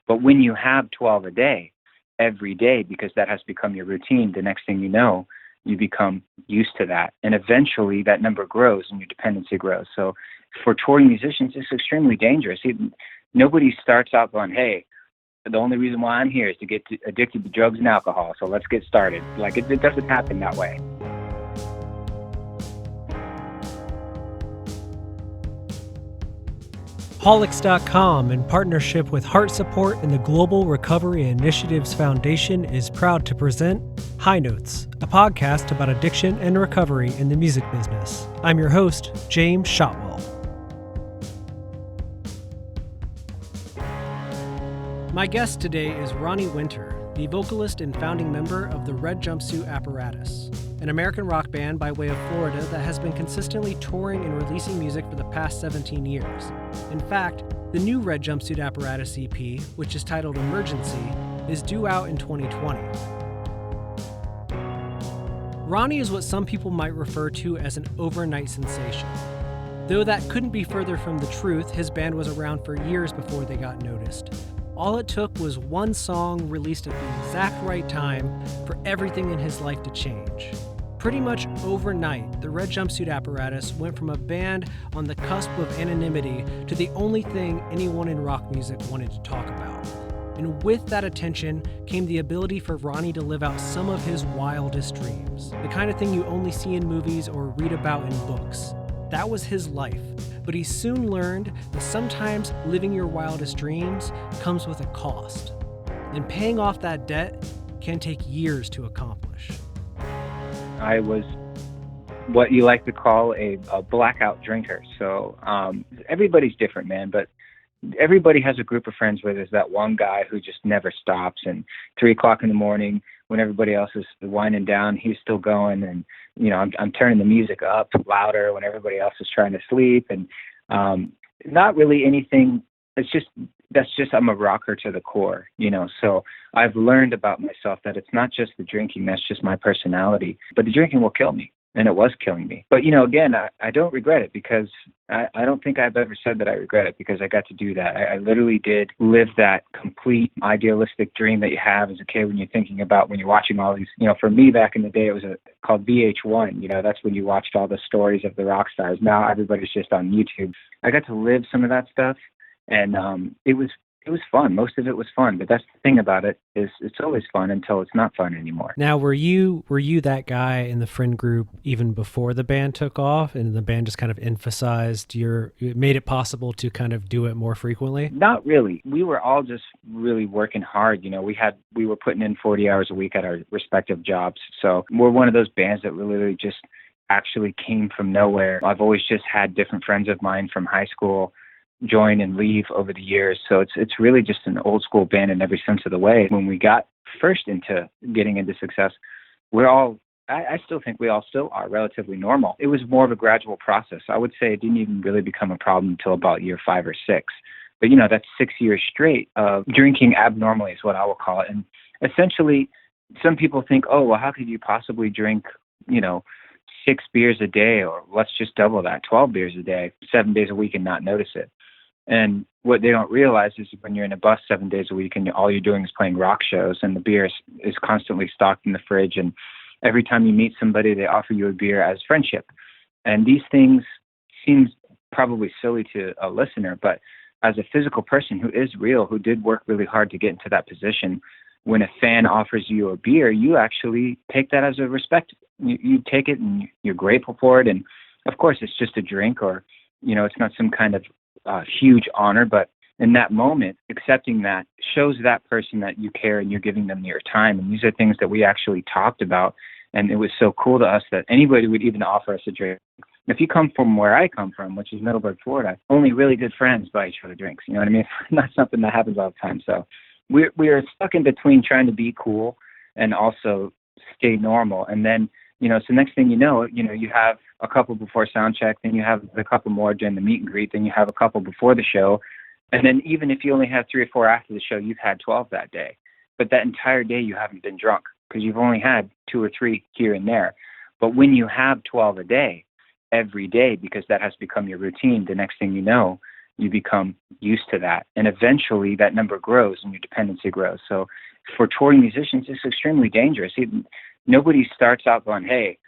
But when you have 12 a day, every day, because that has become your routine, the next thing you know, you become used to that. And eventually that number grows and your dependency grows. So for touring musicians, it's extremely dangerous. Nobody starts out going, hey, the only reason why I'm here is to get addicted to drugs and alcohol, so let's get started. Like, it doesn't happen that way. Holics.com, in partnership with Heartsupport and the Global Recovery Initiatives Foundation, is proud to present High Notes, a podcast about addiction and recovery in the music business. I'm your host, James Shotwell. My guest today is Ronnie Winter, the vocalist and founding member of the Red Jumpsuit Apparatus, an American rock band by way of Florida that has been consistently touring and releasing music for the past 17 years. In fact, the new Red Jumpsuit Apparatus EP, which is titled Emergency, is due out in 2020. Ronnie is what some people might refer to as an overnight sensation. Though that couldn't be further from the truth, his band was around for years before they got noticed. All it took was one song released at the exact right time for everything in his life to change. Pretty much overnight, the Red Jumpsuit Apparatus went from a band on the cusp of anonymity to the only thing anyone in rock music wanted to talk about. And with that attention came the ability for Ronnie to live out some of his wildest dreams, the kind of thing you only see in movies or read about in books. That was his life, but he soon learned that sometimes living your wildest dreams comes with a cost, and paying off that debt can take years to accomplish. I was what you like to call a blackout drinker. So everybody's different, man, but everybody has a group of friends where there's that one guy who just never stops, and 3 o'clock in the morning when everybody else is winding down, he's still going. And, you know, I'm turning the music up louder when everybody else is trying to sleep. And not really anything. That's just, I'm a rocker to the core, you know. So I've learned about myself that it's not just the drinking, that's just my personality. But the drinking will kill me. And it was killing me. But, you know, again, I don't regret it, because I don't think I've ever said that I regret it, because I got to do that. I literally did live that complete idealistic dream that you have as a kid when you're thinking about, when you're watching all these, you know, for me back in the day, it was called VH1. You know, that's when you watched all the stories of the rock stars. Now everybody's just on YouTube. I got to live some of that stuff, and it was fun. Most of it was fun, but that's the thing about it, is it's always fun until it's not fun anymore. Now, were you that guy in the friend group even before the band took off, and the band just kind of emphasized it made it possible to kind of do it more frequently? Not really. We were all just really working hard. You know, we were putting in 40 hours a week at our respective jobs. So we're one of those bands that literally just actually came from nowhere. I've always just had different friends of mine from high school join and leave over the years. So it's really just an old school band in every sense of the way. When we got first into getting into success, I still think we all still are relatively normal. It was more of a gradual process. I would say it didn't even really become a problem until about year 5 or 6. But, you know, that's 6 years straight of drinking abnormally is what I will call it. And essentially, some people think, oh, well, how could you possibly drink, you know, 6 beers a day, or let's just double that, 12 beers a day, 7 days a week, and not notice it? And what they don't realize is when you're in a bus 7 days a week and all you're doing is playing rock shows, and the beer is constantly stocked in the fridge, and every time you meet somebody, they offer you a beer as friendship. And these things seem probably silly to a listener, but as a physical person who is real, who did work really hard to get into that position, when a fan offers you a beer, you actually take that as a respect. You take it and you're grateful for it. And of course, it's just a drink, or, you know, it's not some kind of huge honor, but in that moment, accepting that shows that person that you care and you're giving them your time. And these are things that we actually talked about. And it was so cool to us that anybody would even offer us a drink. If you come from where I come from, which is Middleburg, Florida, only really good friends buy each other drinks. You know what I mean? Not something that happens all the time. So we are stuck in between trying to be cool and also stay normal. And then, you know, so next thing you know, you have a couple before sound check, then you have a couple more during the meet and greet, then you have a couple before the show. And then even if you only have 3 or 4 after the show, you've had 12 that day. But that entire day you haven't been drunk, because you've only had 2 or 3 here and there. But when you have 12 a day, every day, because that has become your routine, the next thing you know, You become used to that. And eventually that number grows and your dependency grows. So for touring musicians, it's extremely dangerous. Nobody starts out going, hey,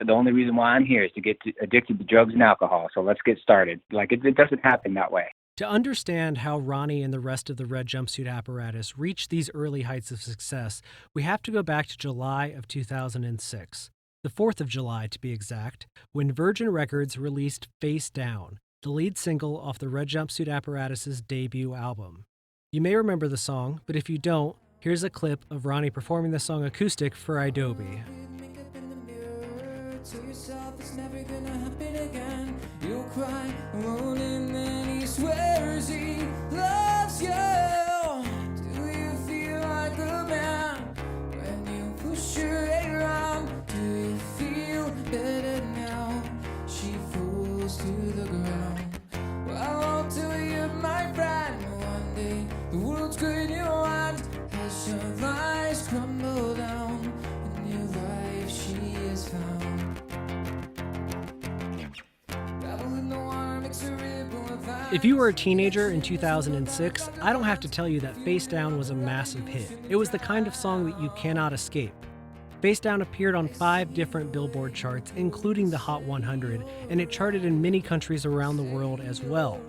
the only reason why I'm here is to get addicted to drugs and alcohol. So let's get started. Like it doesn't happen that way. To understand how Ronnie and the rest of the Red Jumpsuit Apparatus reached these early heights of success, we have to go back to July of 2006, the 4th of July to be exact, when Virgin Records released Face Down, the lead single off the Red Jumpsuit Apparatus's debut album. You may remember the song, but if you don't, here's a clip of Ronnie performing the song acoustic for Adobe. To yourself, it's never gonna happen again. You'll cry alone and then he swears he loves you. Do you feel like a man when you push her around? Do you feel better now? She falls to the ground. Well, I'll tell you, my friend, one day the world's good in your hands as your lies crumble down and your life she is found. If you were a teenager in 2006, I don't have to tell you that Face Down was a massive hit. It was the kind of song that you cannot escape. Face Down appeared on 5 different Billboard charts, including the Hot 100, and it charted in many countries around the world as well.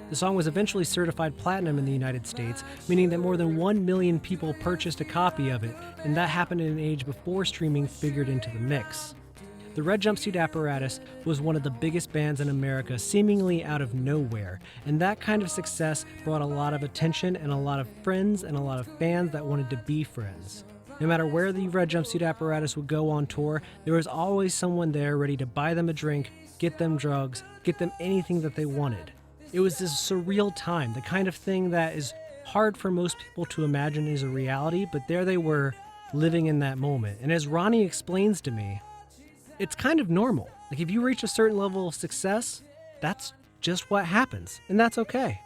The song was eventually certified platinum in the United States, meaning that more than 1 million people purchased a copy of it, and that happened in an age before streaming figured into the mix. The Red Jumpsuit Apparatus was one of the biggest bands in America, seemingly out of nowhere, and that kind of success brought a lot of attention and a lot of friends and a lot of fans that wanted to be friends. No matter where the Red Jumpsuit Apparatus would go on tour, there was always someone there ready to buy them a drink, get them drugs, get them anything that they wanted. It was this surreal time, the kind of thing that is hard for most people to imagine is a reality, but there they were, living in that moment. And as Ronnie explains to me, it's kind of normal. Like if you reach a certain level of success, that's just what happens, and that's okay.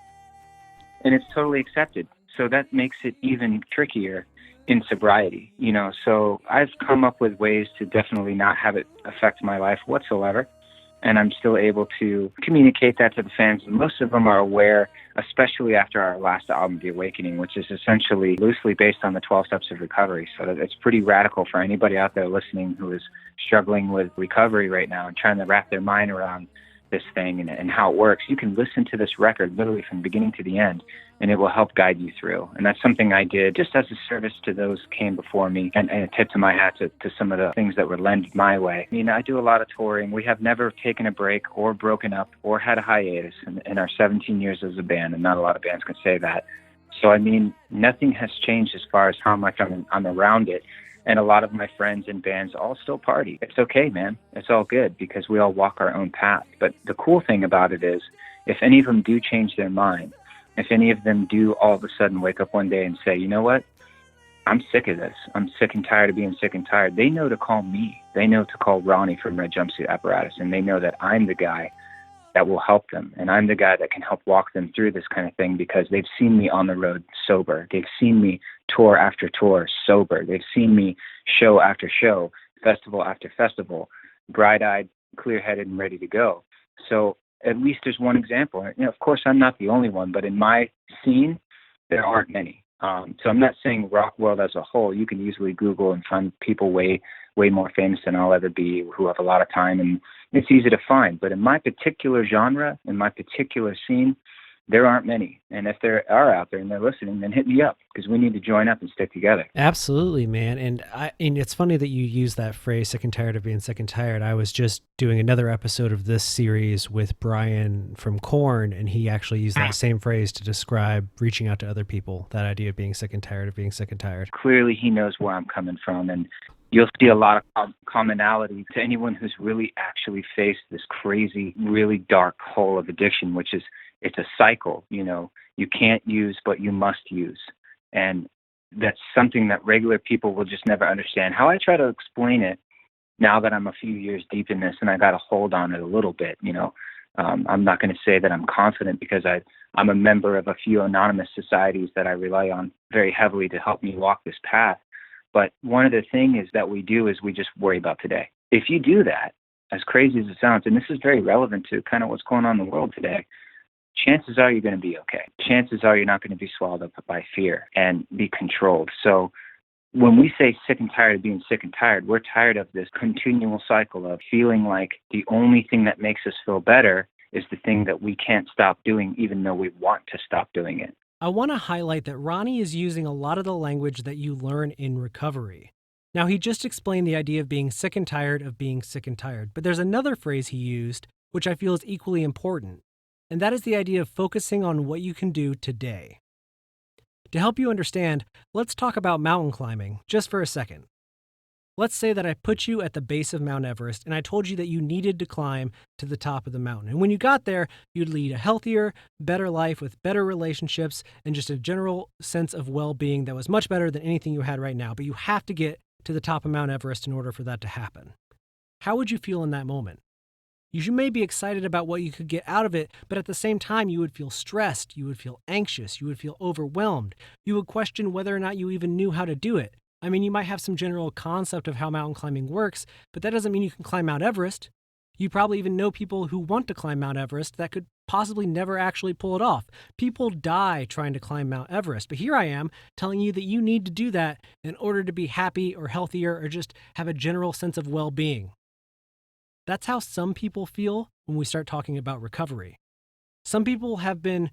And it's totally accepted. So that makes it even trickier in sobriety, So I've come up with ways to definitely not have it affect my life whatsoever. And I'm still able to communicate that to the fans. Most of them are aware, especially after our last album, The Awakening, which is essentially loosely based on the 12 Steps of Recovery. So it's pretty radical for anybody out there listening who is struggling with recovery right now and trying to wrap their mind around this thing and how it works. You can listen to this record literally from beginning to the end, and it will help guide you through. And that's something I did just as a service to those who came before me, and a tip to my hat to some of the things that were lended my way. I do a lot of touring. We have never taken a break or broken up or had a hiatus in our 17 years as a band, and not a lot of bands can say that. So, nothing has changed as far as how much I'm around it. And a lot of my friends and bands all still party. It's okay, man. It's all good because we all walk our own path. But the cool thing about it is if any of them do change their mind, if any of them do all of a sudden wake up one day and say, you know what, I'm sick of this. I'm sick and tired of being sick and tired. They know to call me. They know to call Ronnie from Red Jumpsuit Apparatus. And they know that I'm the guy that will help them. And I'm the guy that can help walk them through this kind of thing because they've seen me on the road sober. They've seen me tour after tour sober. They've seen me show after show, festival after festival, bright-eyed, clear-headed, and ready to go. So at least there's one example. Of course, I'm not the only one, but in my scene, there aren't many. So I'm not saying rock world as a whole. You can easily Google and find people way more famous than I'll ever be who have a lot of time, and it's easy to find. But in my particular genre, in my particular scene, there aren't many. And if there are out there and they're listening, then hit me up because we need to join up and stick together. Absolutely, man. And it's funny that you use that phrase, sick and tired of being sick and tired. I was just doing another episode of this series with Brian from Korn, and he actually used that same phrase to describe reaching out to other people, that idea of being sick and tired of being sick and tired. Clearly, he knows where I'm coming from, and you'll see a lot of commonality to anyone who's really actually faced this crazy, really dark hole of addiction, which is, it's a cycle. You can't use, but you must use. And that's something that regular people will just never understand. How I try to explain it now that I'm a few years deep in this and I got a hold on it a little bit, I'm not going to say that I'm confident because I'm a member of a few anonymous societies that I rely on very heavily to help me walk this path. But one of the things that we do is we just worry about today. If you do that, as crazy as it sounds, and this is very relevant to kind of what's going on in the world today, chances are you're going to be okay. Chances are you're not going to be swallowed up by fear and be controlled. So when we say sick and tired of being sick and tired, we're tired of this continual cycle of feeling like the only thing that makes us feel better is the thing that we can't stop doing, even though we want to stop doing it. I want to highlight that Ronnie is using a lot of the language that you learn in recovery. Now, he just explained the idea of being sick and tired of being sick and tired, but there's another phrase he used, which I feel is equally important, and that is the idea of focusing on what you can do today. To help you understand, let's talk about mountain climbing just for a second. Let's say that I put you at the base of Mount Everest and I told you that you needed to climb to the top of the mountain. And when you got there, you'd lead a healthier, better life with better relationships and just a general sense of well-being that was much better than anything you had right now. But you have to get to the top of Mount Everest in order for that to happen. How would you feel in that moment? You may be excited about what you could get out of it, but at the same time, you would feel stressed, you would feel anxious, you would feel overwhelmed. You would question whether or not you even knew how to do it. I mean, you might have some general concept of how mountain climbing works, but that doesn't mean you can climb Mount Everest. You probably even know people who want to climb Mount Everest that could possibly never actually pull it off. People die trying to climb Mount Everest, but here I am telling you that you need to do that in order to be happy or healthier or just have a general sense of well-being. That's how some people feel when we start talking about recovery. Some people have been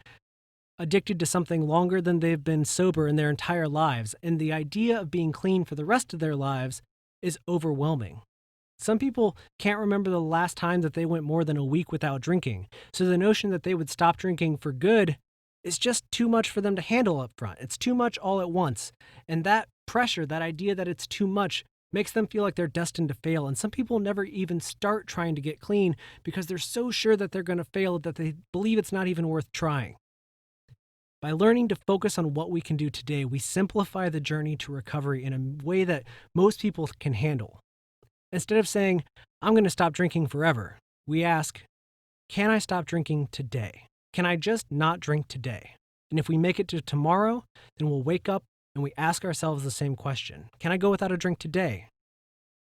addicted to something longer than they've been sober in their entire lives, and the idea of being clean for the rest of their lives is overwhelming. Some people can't remember the last time that they went more than a week without drinking, so the notion that they would stop drinking for good is just too much for them to handle up front. It's too much all at once, and that pressure, that idea that it's too much, makes them feel like they're destined to fail. And some people never even start trying to get clean because they're so sure that they're going to fail that they believe it's not even worth trying. By learning to focus on what we can do today, we simplify the journey to recovery in a way that most people can handle. Instead of saying, I'm going to stop drinking forever, we ask, can I stop drinking today? Can I just not drink today? And if we make it to tomorrow, then we'll wake up and we ask ourselves the same question. Can I go without a drink today?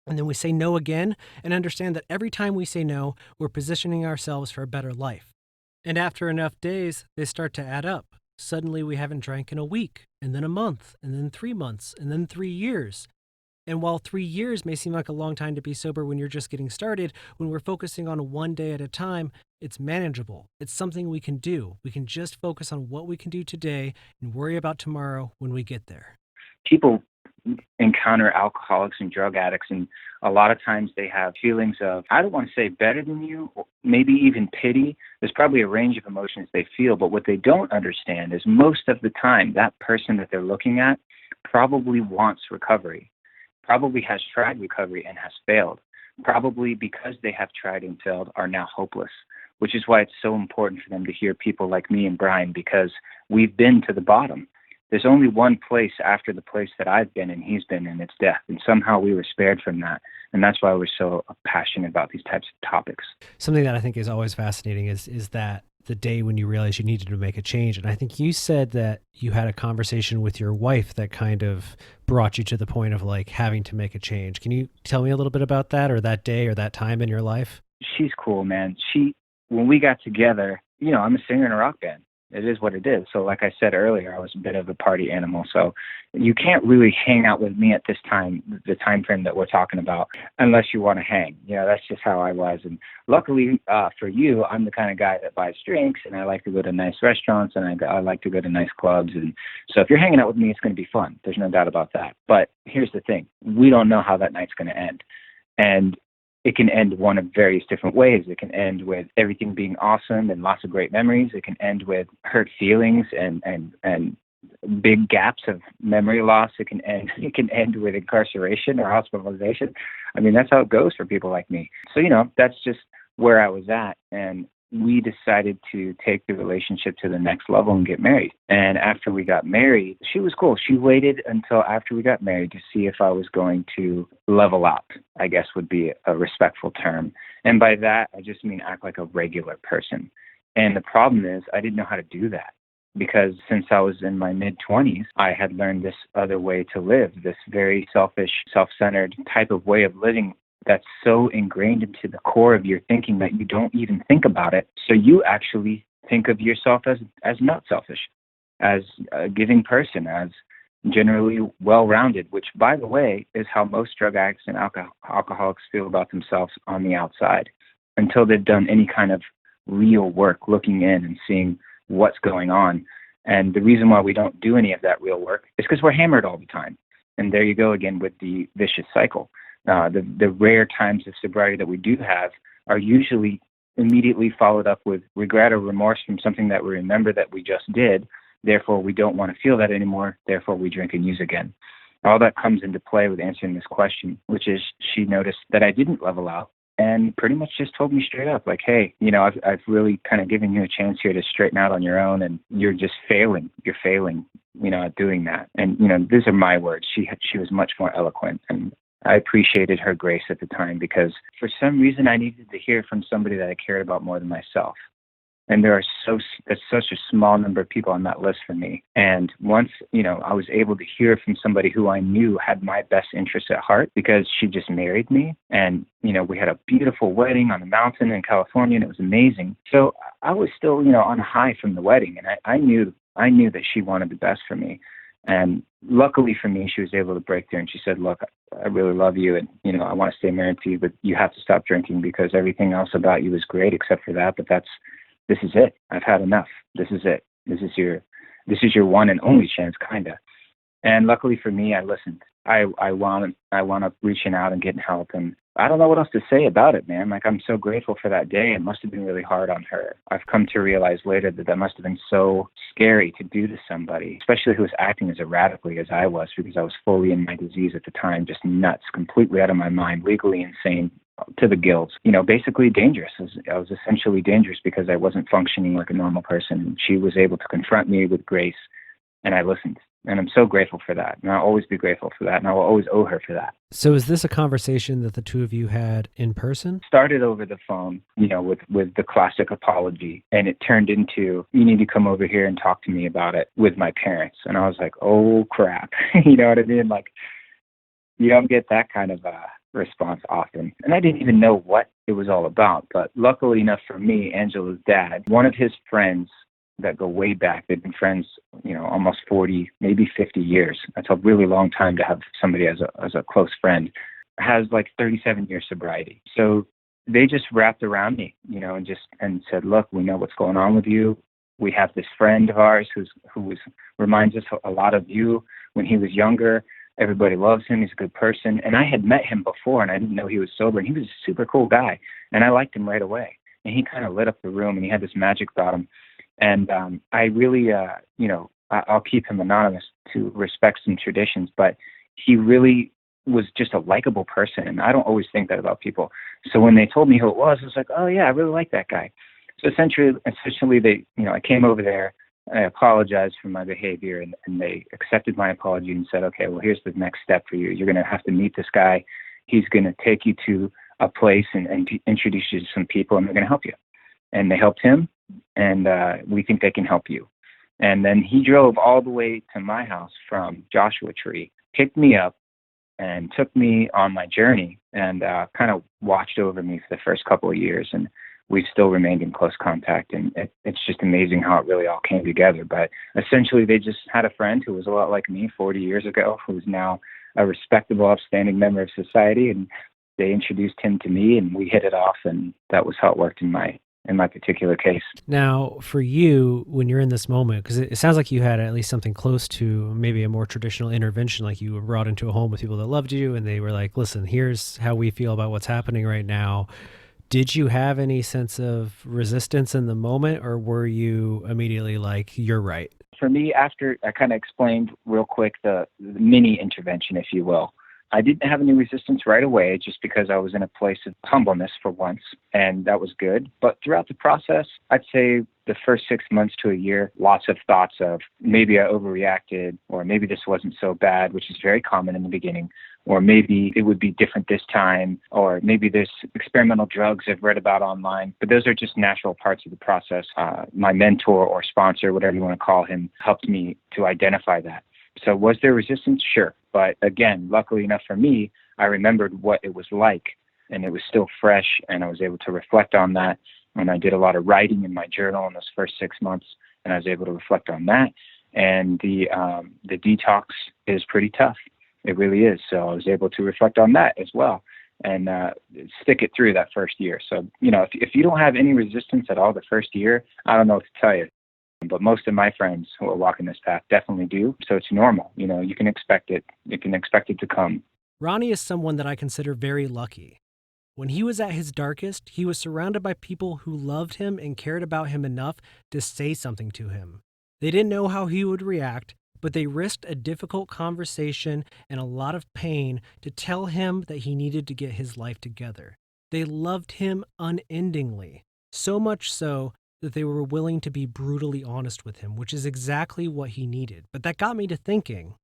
And then we say no again and understand that every time we say no, we're positioning ourselves for a better life. And after enough days, they start to add up. Suddenly we haven't drank in a week, and then a month, and then 3 months, and then 3 years. And while 3 years may seem like a long time to be sober when you're just getting started, when we're focusing on one day at a time, it's manageable. It's something we can do. We can just focus on what we can do today and worry about tomorrow when we get there. People encounter alcoholics and drug addicts, and a lot of times they have feelings of, I don't want to say better than you, or maybe even pity. There's probably a range of emotions they feel, but what they don't understand is most of the time that person that they're looking at probably wants recovery, probably has tried recovery and has failed, probably because they have tried and failed are now hopeless, which is why it's so important for them to hear people like me and Brian, because we've been to the bottom. There's only one place after the place that I've been and he's been in, it's death. And somehow we were spared from that. And that's why we're so passionate about these types of topics. Something that I think is always fascinating is that the day when you realized you needed to make a change. And I think you said that you had a conversation with your wife that kind of brought you to the point of like having to make a change. Can you tell me a little bit about that, or that day or that time in your life? She's cool, man. When we got together, I'm a singer in a rock band. It is what it is. So like I said earlier, I was a bit of a party animal. So you can't really hang out with me at this time, the time frame that we're talking about, unless you want to hang. That's just how I was. And luckily for you, I'm the kind of guy that buys drinks, and I like to go to nice restaurants, and I like to go to nice clubs. And so if you're hanging out with me, it's going to be fun. There's no doubt about that. But here's the thing. We don't know how that night's going to end. And it can end one of various different ways. It can end with everything being awesome and lots of great memories. It can end with hurt feelings and big gaps of memory loss. It can end with incarceration or hospitalization. I mean, that's how it goes for people like me. So, that's just where I was at. And we decided to take the relationship to the next level and get married. And after we got married, she was cool. She waited until after we got married to see if I was going to level up, I guess would be a respectful term. And by that, I just mean act like a regular person. And the problem is I didn't know how to do that, because since I was in my mid-20s, I had learned this other way to live, this very selfish, self-centered type of way of living that's so ingrained into the core of your thinking that you don't even think about it. So you actually think of yourself as not selfish, as a giving person, as generally well-rounded, which, by the way, is how most drug addicts and alcoholics feel about themselves on the outside, until they've done any kind of real work looking in and seeing what's going on. And the reason why we don't do any of that real work is because we're hammered all the time. And there you go again with the vicious cycle. The rare times of sobriety that we do have are usually immediately followed up with regret or remorse from something that we remember that we just did. Therefore, we don't want to feel that anymore. Therefore, we drink and use again. All that comes into play with answering this question, which is she noticed that I didn't level out and pretty much just told me straight up, like, hey, I've really kind of given you a chance here to straighten out on your own, and you're just failing. You're failing, at doing that. And, these are my words. She was much more eloquent, and I appreciated her grace at the time because for some reason I needed to hear from somebody that I cared about more than myself. And there's such a small number of people on that list for me. And once, I was able to hear from somebody who I knew had my best interests at heart because she just married me. And, we had a beautiful wedding on the mountain in California, and it was amazing. So I was still, on a high from the wedding. And I knew that she wanted the best for me. And luckily for me, she was able to break through, and she said, look, I really love you, and, I want to stay married to you, but you have to stop drinking because everything else about you is great except for that. But this is it. I've had enough. This is it. This is your one and only chance, kind of. And luckily for me, I listened. I wound up reaching out and getting help, and I don't know what else to say about it, man. Like, I'm so grateful for that day. It must have been really hard on her. I've come to realize later that must have been so scary to do to somebody, especially who was acting as erratically as I was, because I was fully in my disease at the time, just nuts, completely out of my mind, legally insane to the gills, basically dangerous. I was essentially dangerous because I wasn't functioning like a normal person. And she was able to confront me with grace, and I listened. And I'm so grateful for that. And I'll always be grateful for that. And I will always owe her for that. So is this a conversation that the two of you had in person? Started over the phone, with the classic apology. And it turned into, you need to come over here and talk to me about it with my parents. And I was like, oh, crap. You know what I mean? Like, you don't get that kind of response often. And I didn't even know what it was all about. But luckily enough for me, Angela's dad, one of his friends that go way back, they've been friends, almost 40, maybe 50 years. That's a really long time to have somebody as a close friend, has like 37 years sobriety. So they just wrapped around me, and said, look, we know what's going on with you. We have this friend of ours who reminds us a lot of you when he was younger. Everybody loves him. He's a good person. And I had met him before, and I didn't know he was sober. And he was a super cool guy, and I liked him right away. And he kind of lit up the room, and he had this magic about him. And I really, I'll keep him anonymous to respect some traditions, but he really was just a likable person. And I don't always think that about people. So when they told me who it was, I was like, oh, yeah, I really like that guy. So essentially they, I came over there. I apologized for my behavior, and they accepted my apology and said, okay, well, here's the next step for you. You're going to have to meet this guy. He's going to take you to a place and introduce you to some people, and they're going to help you. And they helped him, and we think they can help you. And then he drove all the way to my house from Joshua Tree, picked me up, and took me on my journey, and kind of watched over me for the first couple of years. And we've still remained in close contact, and it's just amazing how it really all came together. But essentially, they just had a friend who was a lot like me 40 years ago, who's now a respectable, upstanding member of society, and they introduced him to me, and we hit it off, and that was how it worked in my particular case. Now, for you, when you're in this moment, because it sounds like you had at least something close to maybe a more traditional intervention, like you were brought into a home with people that loved you, and they were like, listen, here's how we feel about what's happening right now. Did you have any sense of resistance in the moment, or were you immediately like, you're right? For me, after I kind of explained real quick the mini intervention, if you will, I didn't have any resistance right away just because I was in a place of humbleness for once, and that was good. But throughout the process, I'd say the first 6 months to a year, lots of thoughts of maybe I overreacted, or maybe this wasn't so bad, which is very common in the beginning, or maybe it would be different this time, or maybe there's experimental drugs I've read about online. But those are just natural parts of the process. My mentor or sponsor, whatever you want to call him, helped me to identify that. So was there resistance? Sure. But again, luckily enough for me, I remembered what it was like, and it was still fresh, and I was able to reflect on that And I did a lot of writing in my journal in those first 6 months, and I was able to reflect on that. And the detox is pretty tough. It really is. So I was able to reflect on that as well and stick it through that first year. So, if you don't have any resistance at all the first year, I don't know what to tell you. But most of my friends who are walking this path definitely do. So it's normal. You can expect it. You can expect it to come. Ronnie is someone that I consider very lucky. When he was at his darkest, he was surrounded by people who loved him and cared about him enough to say something to him. They didn't know how he would react, but they risked a difficult conversation and a lot of pain to tell him that he needed to get his life together. They loved him unendingly, so much so that they were willing to be brutally honest with him, which is exactly what he needed. But that got me to thinking,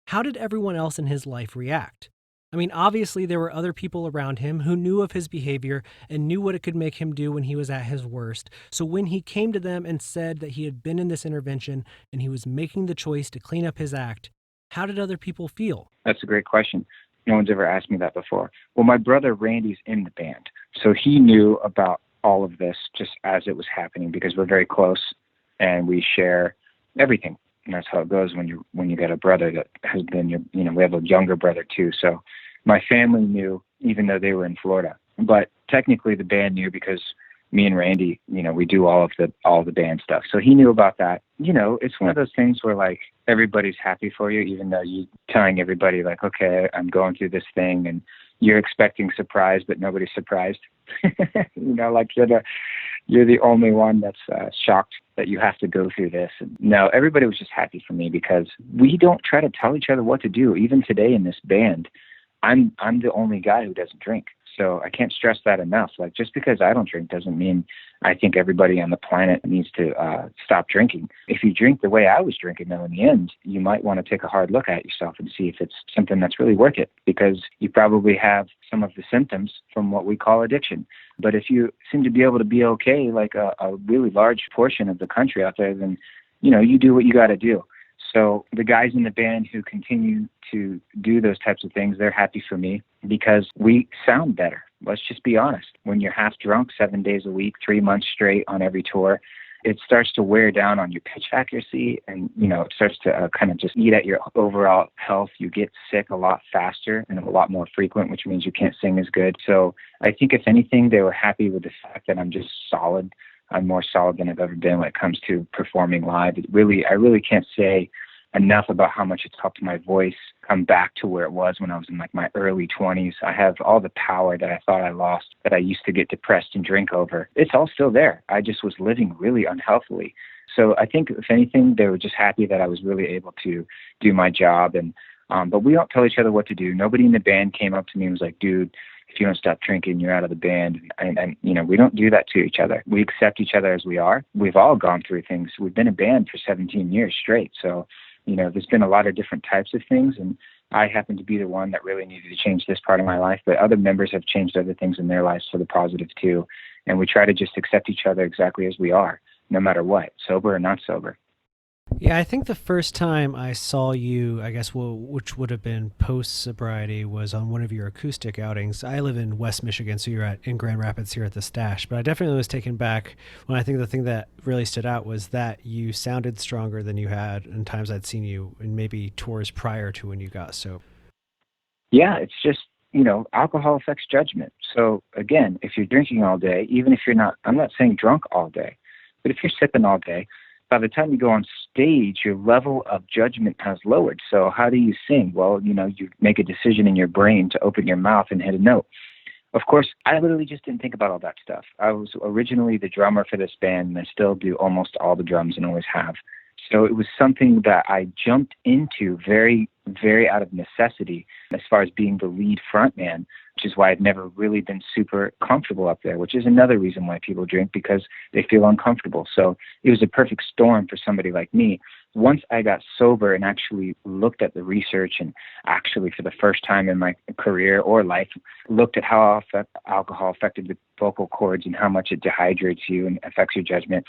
how did everyone else in his life react? I mean, obviously there were other people around him who knew of his behavior and knew what it could make him do when he was at his worst. So when he came to them and said that he had been in this intervention and he was making the choice to clean up his act, how did other people feel? That's a great question. No one's ever asked me that before. Well, my brother Randy's in the band, so he knew about all of this just as it was happening because we're very close and we share everything. And that's how it goes when you get a brother that has been we have a younger brother too. So my family knew, even though they were in Florida, but technically the band knew because me and Randy, we do all the band stuff. So he knew about that. It's one of those things where like everybody's happy for you, even though you're telling everybody like, okay, I'm going through this thing and you're expecting surprise, but nobody's surprised. Like you're the only one that's shocked that you have to go through this. And no, everybody was just happy for me because we don't try to tell each other what to do. Even today in this band, I'm the only guy who doesn't drink. So I can't stress that enough. Like just because I don't drink doesn't mean I think everybody on the planet needs to stop drinking. If you drink the way I was drinking, though, in the end, you might want to take a hard look at yourself and see if it's something that's really worth it, because you probably have some of the symptoms from what we call addiction. But if you seem to be able to be okay, like a really large portion of the country out there, then, you do what you got to do. So the guys in the band who continue to do those types of things, they're happy for me because we sound better. Let's just be honest. When you're half drunk 7 days a week, 3 months straight on every tour, it starts to wear down on your pitch accuracy and, it starts to kind of just eat at your overall health. You get sick a lot faster and a lot more frequent, which means you can't sing as good. So I think if anything, they were happy with the fact that I'm just solid. I'm more solid than I've ever been when it comes to performing live. I really can't say enough about how much it's helped my voice come back to where it was when I was in like my early 20s. I have all the power that I thought I lost, that I used to get depressed and drink over. It's all still there. I just was living really unhealthily. So I think if anything, they were just happy that I was really able to do my job. And but we don't tell each other what to do. Nobody in the band came up to me and was like, dude, if you don't stop drinking, you're out of the band. And we don't do that to each other. We accept each other as we are. We've all gone through things. We've been a band for 17 years straight. So, there's been a lot of different types of things. And I happen to be the one that really needed to change this part of my life. But other members have changed other things in their lives for the positive too. And we try to just accept each other exactly as we are, no matter what, sober or not sober. Yeah, I think the first time I saw you, I guess, which would have been post-sobriety, was on one of your acoustic outings. I live in West Michigan, so you're in Grand Rapids here at the Stash. But I definitely was taken back when I think the thing that really stood out was that you sounded stronger than you had in times I'd seen you in maybe tours prior to when you got sober. Yeah, it's just, alcohol affects judgment. So again, if you're drinking all day, even if you're not, I'm not saying drunk all day, but if you're sipping all day, by the time you go on stage, your level of judgment has lowered. So how do you sing? Well, you make a decision in your brain to open your mouth and hit a note. Of course, I literally just didn't think about all that stuff. I was originally the drummer for this band, and I still do almost all the drums and always have. So it was something that I jumped into very, very out of necessity as far as being the lead frontman, which is why I've never really been super comfortable up there, which is another reason why people drink, because they feel uncomfortable. So it was a perfect storm for somebody like me. Once I got sober and actually looked at the research and actually for the first time in my career or life, looked at how alcohol affected the vocal cords and how much it dehydrates you and affects your judgment,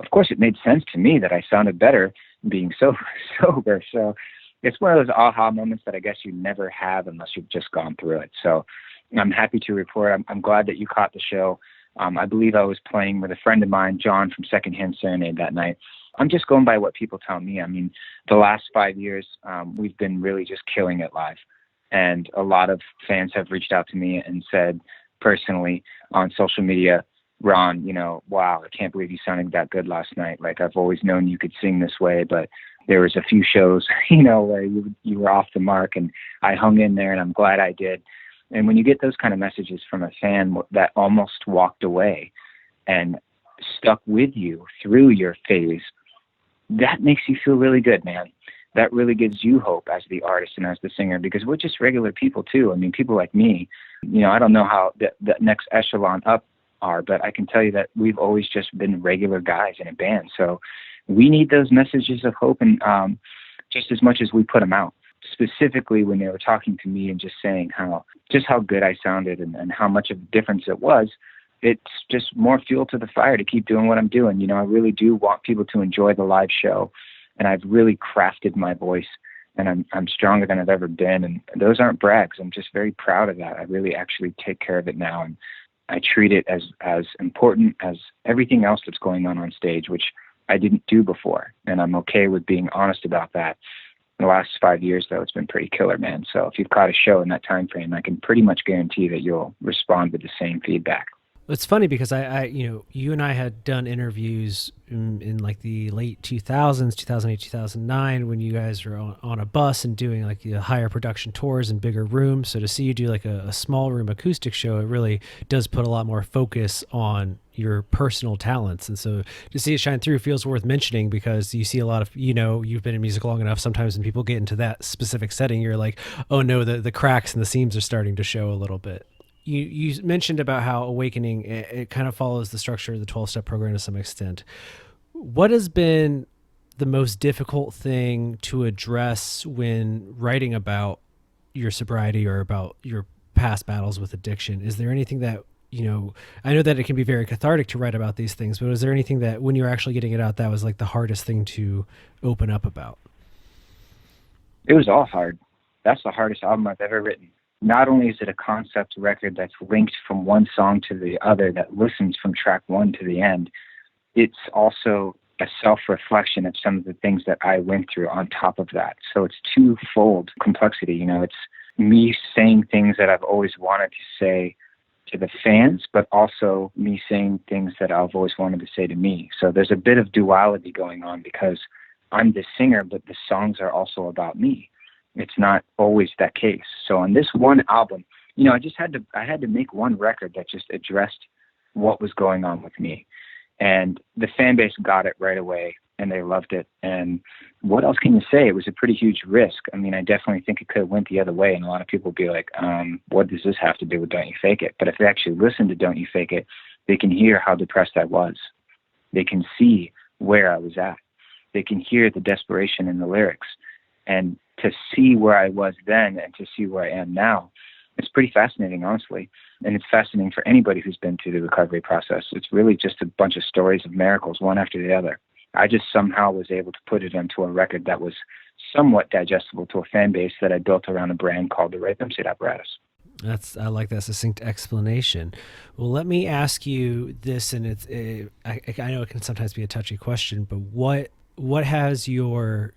of course, it made sense to me that I sounded better being sober. So it's one of those aha moments that I guess you never have unless you've just gone through it. So I'm happy to report. I'm glad that you caught the show. I believe I was playing with a friend of mine, John from Secondhand Serenade, that night. I'm just going by what people tell me. I mean, the last 5 years, we've been really just killing it live. And a lot of fans have reached out to me and said personally on social media, Ron, wow, I can't believe you sounded that good last night. Like, I've always known you could sing this way, but there was a few shows, where you were off the mark, and I hung in there, and I'm glad I did. And when you get those kind of messages from a fan that almost walked away and stuck with you through your phase, that makes you feel really good, man. That really gives you hope as the artist and as the singer, because we're just regular people too. I mean, people like me, I don't know how the next echelon up are, but I can tell you that we've always just been regular guys in a band. So we need those messages of hope, and just as much as we put them out. Specifically when they were talking to me and just saying how good I sounded and how much of a difference it was, it's just more fuel to the fire to keep doing what I'm doing. I really do want people to enjoy the live show, and I've really crafted my voice, and I'm stronger than I've ever been. And those aren't brags. I'm just very proud of that. I really actually take care of it now, and I treat it as important as everything else that's going on stage, which I didn't do before. And I'm okay with being honest about that. In the last 5 years, though, it's been pretty killer, man. So if you've caught a show in that time frame, I can pretty much guarantee that you'll respond with the same feedback. It's funny because I you and I had done interviews in like the late 2000s, 2008, 2009, when you guys were on a bus and doing like higher production tours and bigger rooms. So to see you do like a small room acoustic show, it really does put a lot more focus on your personal talents. And so to see it shine through feels worth mentioning, because you see a lot of, you've been in music long enough. Sometimes when people get into that specific setting, you're like, oh no, the cracks and the seams are starting to show a little bit. You mentioned about how Awakening, it kind of follows the structure of the 12-step program to some extent. What has been the most difficult thing to address when writing about your sobriety or about your past battles with addiction? Is there anything that, I know that it can be very cathartic to write about these things, but was there anything that when you're actually getting it out, that was like the hardest thing to open up about? It was all hard. That's the hardest album I've ever written. Not only is it a concept record that's linked from one song to the other, that listens from track one to the end, it's also a self-reflection of some of the things that I went through on top of that. So it's twofold complexity. It's me saying things that I've always wanted to say to the fans, but also me saying things that I've always wanted to say to me. So there's a bit of duality going on, because I'm the singer, but the songs are also about me. It's not always that case. So on this one album, I had to make one record that just addressed what was going on with me. And the fan base got it right away, and they loved it. And what else can you say? It was a pretty huge risk. I mean, I definitely think it could have went the other way, and a lot of people would be like, what does this have to do with Don't You Fake It? But if they actually listen to Don't You Fake It, they can hear how depressed I was. They can see where I was at. They can hear the desperation in the lyrics. And to see where I was then and to see where I am now, it's pretty fascinating, honestly. And it's fascinating for anybody who's been through the recovery process. It's really just a bunch of stories of miracles, one after the other. I just somehow was able to put it into a record that was somewhat digestible to a fan base that I built around a brand called the Jumpsuit Apparatus. I like that succinct explanation. Well, let me ask you this, and I know it can sometimes be a touchy question, but what has your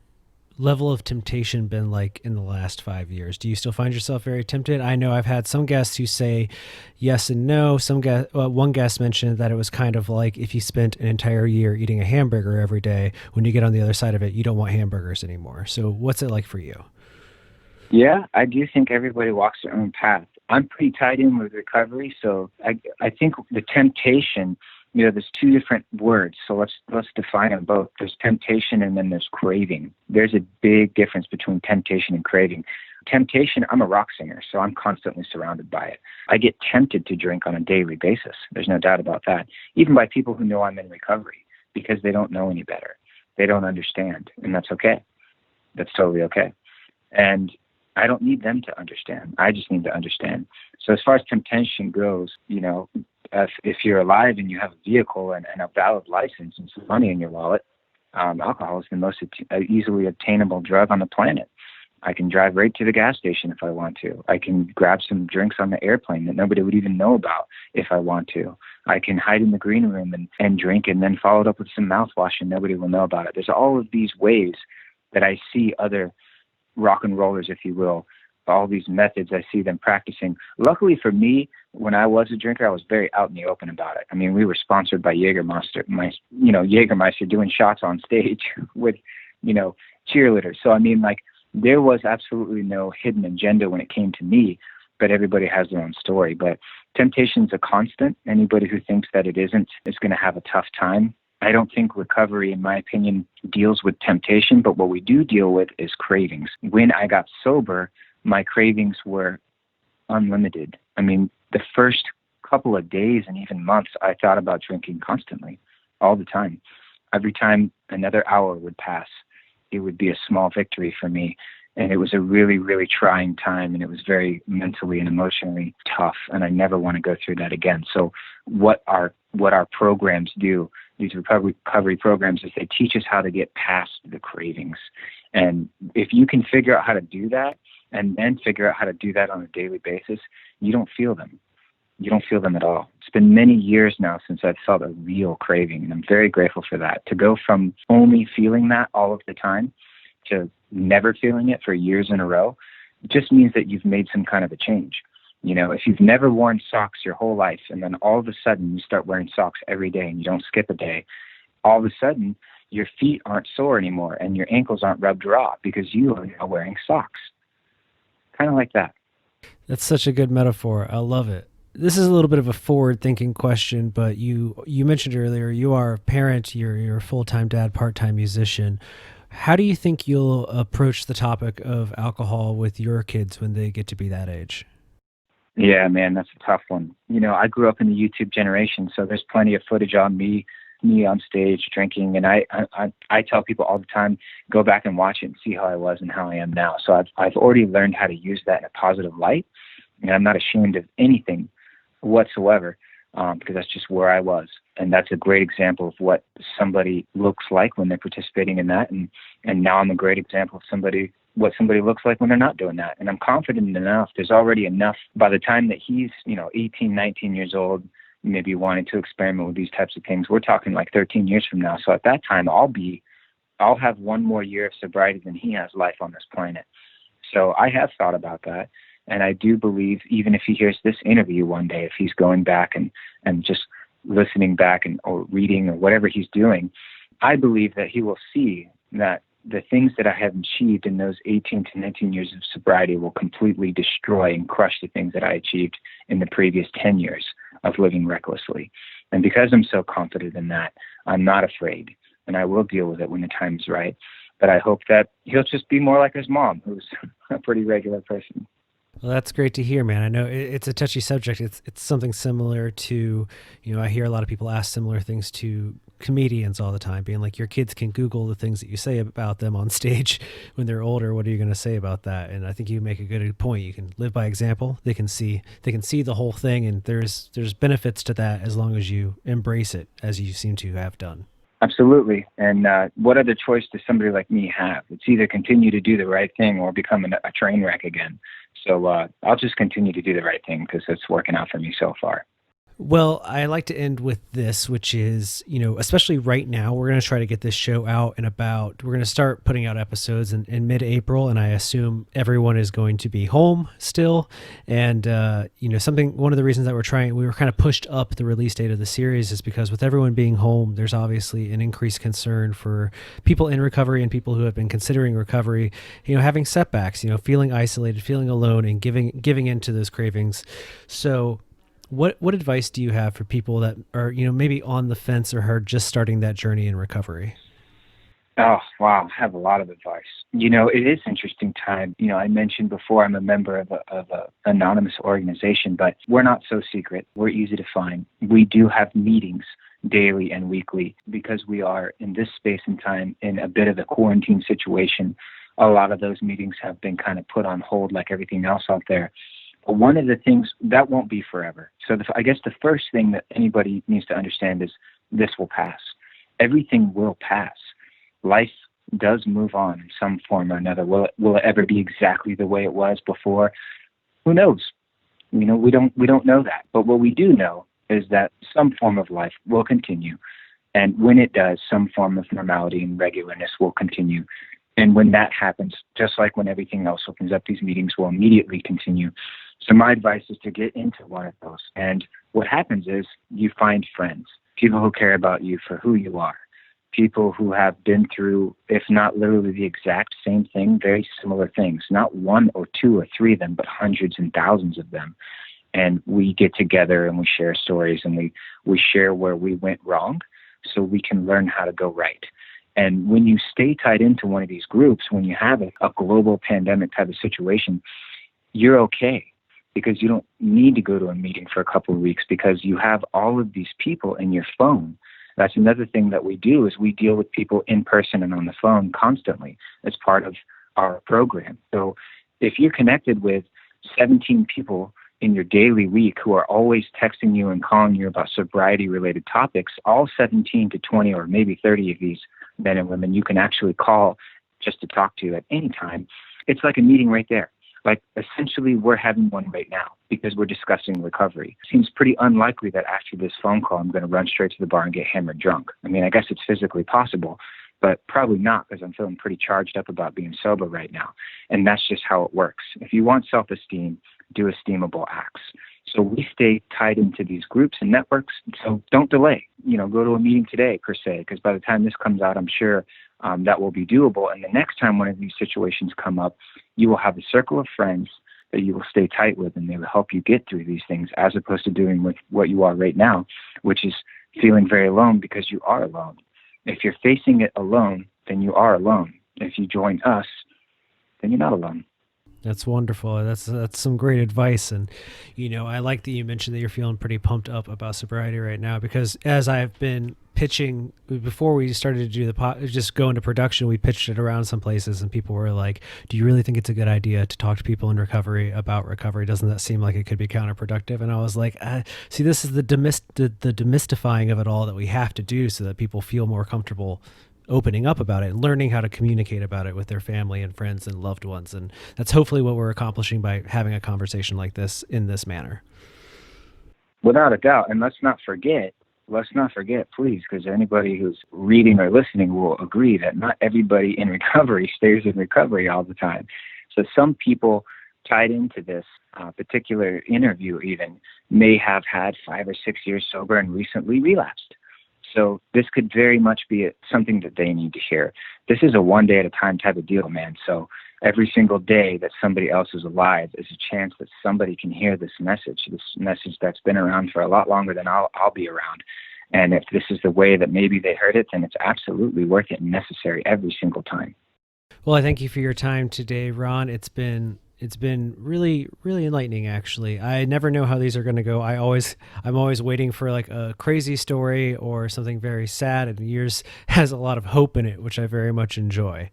level of temptation been like in the last 5 years? Do you still find yourself very tempted? I know I've had some guests who say yes and no. One guest mentioned that it was kind of like if you spent an entire year eating a hamburger every day, when you get on the other side of it, you don't want hamburgers anymore. So what's it like for you? Yeah, I do think everybody walks their own path. I'm pretty tied in with recovery, so I think the temptation, there's two different words, so let's define them both. There's temptation and then there's craving. There's a big difference between temptation and craving. Temptation, I'm a rock singer, so I'm constantly surrounded by it. I get tempted to drink on a daily basis. There's no doubt about that, even by people who know I'm in recovery, because they don't know any better. They don't understand, and that's okay. That's totally okay. And I don't need them to understand. I just need to understand. So as far as temptation goes, if you're alive and you have a vehicle and a valid license and some money in your wallet, alcohol is the most easily obtainable drug on the planet. I can drive right to the gas station if I want to. I can grab some drinks on the airplane that nobody would even know about if I want to. I can hide in the green room and drink and then follow it up with some mouthwash and nobody will know about it. There's all of these ways that I see other rock and rollers, if you will, all these methods, I see them practicing. Luckily for me, when I was a drinker, I was very out in the open about it. I mean, we were sponsored by Jägermeister, Jägermeister doing shots on stage with, cheerleaders. So, I mean, like, there was absolutely no hidden agenda when it came to me, but everybody has their own story. But temptation's a constant. Anybody who thinks that it isn't is going to have a tough time. I don't think recovery, in my opinion, deals with temptation, but what we do deal with is cravings. When I got sober, my cravings were unlimited. I mean, the first couple of days and even months, I thought about drinking constantly, all the time. Every time another hour would pass, it would be a small victory for me. And it was a really, really trying time, and it was very mentally and emotionally tough, and I never want to go through that again. So what our programs do, these recovery programs, is they teach us how to get past the cravings. And if you can figure out how to do that, and then figure out how to do that on a daily basis, you don't feel them. You don't feel them at all. It's been many years now since I've felt a real craving, and I'm very grateful for that. To go from only feeling that all of the time to never feeling it for years in a row just means that you've made some kind of a change. If you've never worn socks your whole life, and then all of a sudden you start wearing socks every day and you don't skip a day, all of a sudden your feet aren't sore anymore and your ankles aren't rubbed raw because you are now wearing socks. Kind of like that. That's such a good metaphor. I love it. This is a little bit of a forward-thinking question, but you mentioned earlier you are a parent, you're a full-time dad, part-time musician. How do you think you'll approach the topic of alcohol with your kids when they get to be that age? Yeah, man, that's a tough one. I grew up in the YouTube generation, so there's plenty of footage on me on stage drinking, and I tell people all the time, go back and watch it and see how I was and how I am now. So I've already learned how to use that in a positive light, and I'm not ashamed of anything whatsoever, because that's just where I was. And that's a great example of what somebody looks like when they're participating in that. And now I'm a great example of what somebody looks like when they're not doing that. And I'm confident enough, there's already enough by the time that he's, 18, 19 years old, maybe wanting to experiment with these types of things. We're talking like 13 years from now. So at that time, I'll have one more year of sobriety than he has life on this planet. So I have thought about that. And I do believe, even if he hears this interview one day, if he's going back and just listening back or reading or whatever he's doing, I believe that he will see that the things that I have achieved in those 18 to 19 years of sobriety will completely destroy and crush the things that I achieved in the previous 10 years of living recklessly. And because I'm so confident in that, I'm not afraid, and I will deal with it when the time is right. But I hope that he'll just be more like his mom, who's a pretty regular person. Well, that's great to hear, man. I know it's a touchy subject. It's something similar to, I hear a lot of people ask similar things to comedians all the time, being like, your kids can Google the things that you say about them on stage when they're older. What are you going to say about that? And I think you make a good point. You can live by example. They can see the whole thing, and there's benefits to that as long as you embrace it, as you seem to have done. Absolutely. And what other choice does somebody like me have? It's either continue to do the right thing or become a train wreck again. So I'll just continue to do the right thing because it's working out for me so far. Well, I like to end with this, which is, especially right now, we're going to try to get this show out we're going to start putting out episodes in mid-April, and I assume everyone is going to be home still. And, one of the reasons that we were kind of pushed up the release date of the series is because with everyone being home, there's obviously an increased concern for people in recovery and people who have been considering recovery, having setbacks, feeling isolated, feeling alone, and giving into those cravings. So What advice do you have for people that are, maybe on the fence or are just starting that journey in recovery? Oh, wow. I have a lot of advice. It is interesting time. I mentioned before I'm a member of a anonymous organization, but we're not so secret. We're easy to find. We do have meetings daily and weekly because we are in this space and time in a bit of a quarantine situation. A lot of those meetings have been kind of put on hold like everything else out there. One of the things that won't be forever. So I guess the first thing that anybody needs to understand is this will pass. Everything will pass. Life does move on in some form or another. Will it ever be exactly the way it was before? Who knows? We don't know that. But what we do know is that some form of life will continue. And when it does, some form of normality and regularness will continue. And when that happens, just like when everything else opens up, these meetings will immediately continue. So my advice is to get into one of those. And what happens is you find friends, people who care about you for who you are, people who have been through, if not literally the exact same thing, very similar things, not one or two or three of them, but hundreds and thousands of them. And we get together and we share stories and we share where we went wrong so we can learn how to go right. And when you stay tied into one of these groups, when you have a global pandemic type of situation, you're okay because you don't need to go to a meeting for a couple of weeks because you have all of these people in your phone. That's another thing that we do is we deal with people in person and on the phone constantly as part of our program. So if you're connected with 17 people in your daily week who are always texting you and calling you about sobriety-related topics, all 17 to 20 or maybe 30 of these men and women you can actually call just to talk to at any time, it's like a meeting right there. Like, essentially, we're having one right now because we're discussing recovery. It seems pretty unlikely that after this phone call, I'm going to run straight to the bar and get hammered drunk. I mean, I guess it's physically possible, but probably not because I'm feeling pretty charged up about being sober right now. And that's just how it works. If you want self-esteem, do esteemable acts. So we stay tied into these groups and networks. So don't delay, go to a meeting today per se, because by the time this comes out, I'm sure that will be doable. And the next time one of these situations come up, you will have a circle of friends that you will stay tight with, and they will help you get through these things as opposed to doing with what you are right now, which is feeling very alone because you are alone. If you're facing it alone, then you are alone. If you join us, then you're not alone. That's wonderful. That's some great advice. And, I like that you mentioned that you're feeling pretty pumped up about sobriety right now, because as I've been pitching before we started to do just go into production, we pitched it around some places and people were like, do you really think it's a good idea to talk to people in recovery about recovery? Doesn't that seem like it could be counterproductive? And I was like, see, this is the demystifying of it all that we have to do so that people feel more comfortable opening up about it, learning how to communicate about it with their family and friends and loved ones. And that's hopefully what we're accomplishing by having a conversation like this in this manner. Without a doubt. And let's not forget, please, because anybody who's reading or listening will agree that not everybody in recovery stays in recovery all the time. So some people tied into this particular interview even may have had 5 or 6 years sober and recently relapsed. So this could very much be something that they need to hear. This is a one day at a time type of deal, man. So every single day that somebody else is alive is a chance that somebody can hear this message that's been around for a lot longer than I'll be around. And if this is the way that maybe they heard it, then it's absolutely worth it and necessary every single time. Well, I thank you for your time today, Ron. It's been really, really enlightening, actually. I never know how these are going to go. I'm always waiting for like a crazy story or something very sad, and yours has a lot of hope in it, which I very much enjoy.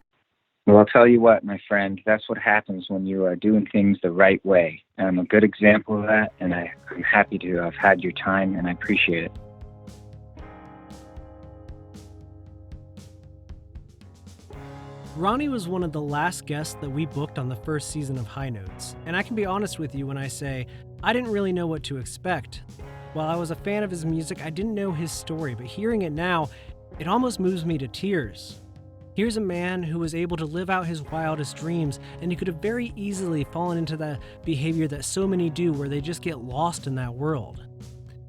Well, I'll tell you what, my friend, that's what happens when you are doing things the right way. And I'm a good example of that, and I'm happy to have had your time, and I appreciate it. Ronnie was one of the last guests that we booked on the first season of High Notes, and I can be honest with you when I say I didn't really know what to expect. While I was a fan of his music, I didn't know his story, but hearing it now, it almost moves me to tears. Here's a man who was able to live out his wildest dreams, and he could have very easily fallen into the behavior that so many do where they just get lost in that world.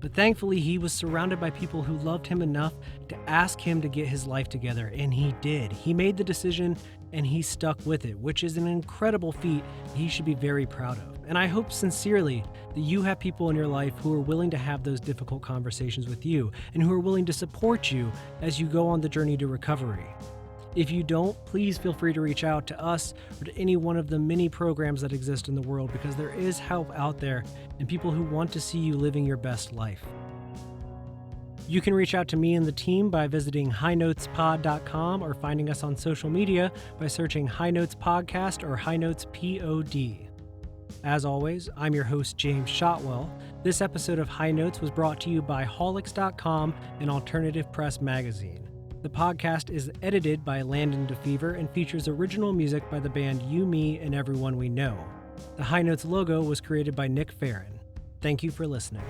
But thankfully, he was surrounded by people who loved him enough to ask him to get his life together, and he did. He made the decision, and he stuck with it, which is an incredible feat he should be very proud of. And I hope sincerely that you have people in your life who are willing to have those difficult conversations with you, and who are willing to support you as you go on the journey to recovery. If you don't, please feel free to reach out to us or to any one of the many programs that exist in the world, because there is help out there and people who want to see you living your best life. You can reach out to me and the team by visiting highnotespod.com or finding us on social media by searching High Notes Podcast or High Notes POD. As always, I'm your host, James Shotwell. This episode of High Notes was brought to you by Holics.com and Alternative Press Magazine. The podcast is edited by Landon Defever and features original music by the band You, Me, and Everyone We Know. The High Notes logo was created by Nick Ferran. Thank you for listening.